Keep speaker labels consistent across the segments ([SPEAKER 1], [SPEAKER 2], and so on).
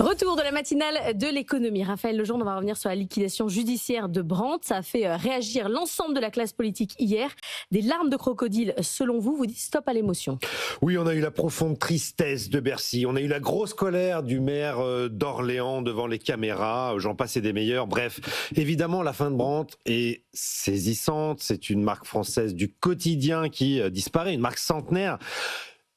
[SPEAKER 1] Retour de la matinale de l'économie. Raphaël Legendre, on va revenir sur la liquidation judiciaire de Brandt. Ça a fait réagir l'ensemble de la classe politique hier. Des larmes de crocodile, selon vous, vous dites stop à l'émotion.
[SPEAKER 2] Oui, on a eu la profonde tristesse de Bercy. On a eu la grosse colère du maire d'Orléans devant les caméras. J'en passe et des meilleurs. Bref, évidemment, la fin de Brandt est saisissante. C'est une marque française du quotidien qui disparaît, une marque centenaire.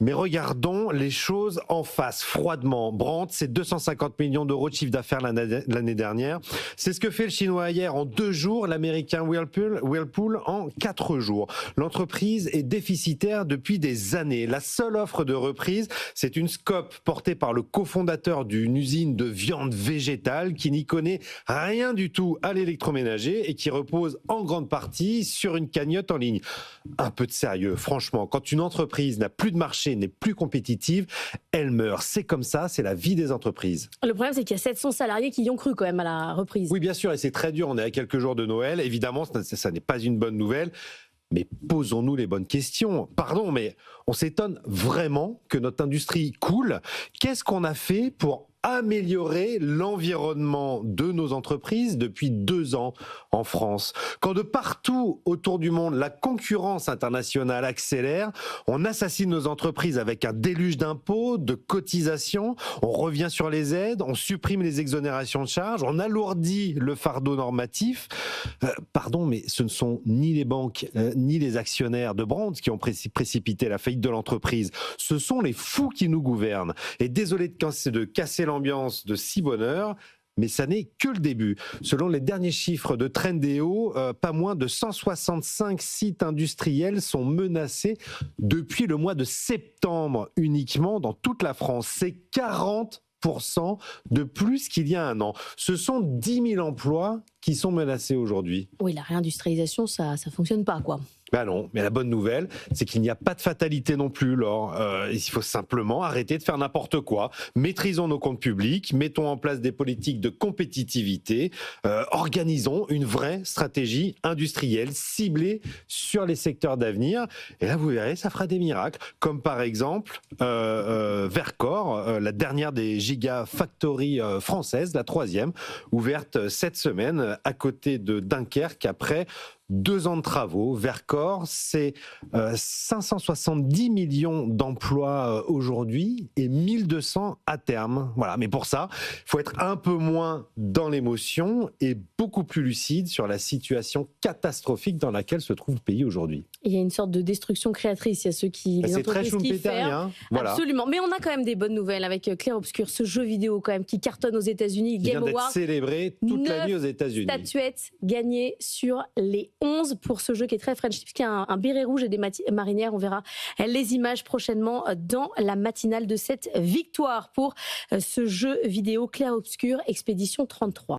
[SPEAKER 2] Mais regardons les choses en face, froidement. Brandt, c'est 250 millions d'euros de chiffre d'affaires l'année dernière. C'est ce que fait le Chinois hier en 2 jours, l'Américain Whirlpool en 4 jours. L'entreprise est déficitaire depuis des années. La seule offre de reprise, c'est une SCOP portée par le cofondateur d'une usine de viande végétale qui n'y connaît rien du tout à l'électroménager et qui repose en grande partie sur une cagnotte en ligne. Un peu de sérieux, franchement, quand une entreprise n'a plus de marché, n'est plus compétitive, elle meurt. C'est comme ça, c'est la vie des entreprises.
[SPEAKER 1] Le problème, c'est qu'il y a 700 salariés qui y ont cru quand même à la reprise.
[SPEAKER 2] Oui, bien sûr, et c'est très dur. On est à quelques jours de Noël. Évidemment, ça n'est pas une bonne nouvelle. Mais posons-nous les bonnes questions. Pardon, mais on s'étonne vraiment que notre industrie coule. Qu'est-ce qu'on a fait pour améliorer l'environnement de nos entreprises depuis 2 ans en France? Quand de partout autour du monde, la concurrence internationale accélère, on assassine nos entreprises avec un déluge d'impôts, de cotisations, on revient sur les aides, on supprime les exonérations de charges, on alourdit le fardeau normatif. Pardon, mais ce ne sont ni les banques ni les actionnaires de Brandt qui ont précipité la faillite de l'entreprise. Ce sont les fous qui nous gouvernent. Et désolé de casser l'ambiance de si bonne heure, mais ça n'est que le début. Selon les derniers chiffres de Trendéo, pas moins de 165 sites industriels sont menacés depuis le mois de septembre uniquement dans toute la France. C'est 40% de plus qu'il y a un an. Ce sont 10 000 emplois qui sont menacés aujourd'hui.
[SPEAKER 1] Oui, la réindustrialisation, ça fonctionne pas, quoi.
[SPEAKER 2] Ben non, mais la bonne nouvelle, c'est qu'il n'y a pas de fatalité non plus, Laure. Il faut simplement arrêter de faire n'importe quoi. Maîtrisons nos comptes publics, mettons en place des politiques de compétitivité, organisons une vraie stratégie industrielle ciblée sur les secteurs d'avenir. Et là, vous verrez, ça fera des miracles. Comme par exemple Vercors, la dernière des gigafactories françaises, la 3e, ouverte cette semaine à côté de Dunkerque après 2 ans de travaux. Vercors, c'est 570 millions d'emplois aujourd'hui et 1200 à terme. Voilà. Mais pour ça, il faut être un peu moins dans l'émotion et beaucoup plus lucide sur la situation catastrophique dans laquelle se trouve le pays aujourd'hui.
[SPEAKER 1] Il y a une sorte de destruction créatrice. Il y a ceux qui...
[SPEAKER 2] C'est très schumpeterien. Voilà.
[SPEAKER 1] Absolument. Mais on a quand même des bonnes nouvelles avec Clair Obscur, ce jeu vidéo quand même qui cartonne aux États-Unis.
[SPEAKER 2] Qui vient d'être célébré toute la nuit aux États-Unis.
[SPEAKER 1] 9 statuettes gagnées sur les 11 pour ce jeu qui est très French Tips, qui a un béret rouge et des marinières. On verra les images prochainement dans la matinale de cette victoire pour ce jeu vidéo Clair Obscur Expédition 33.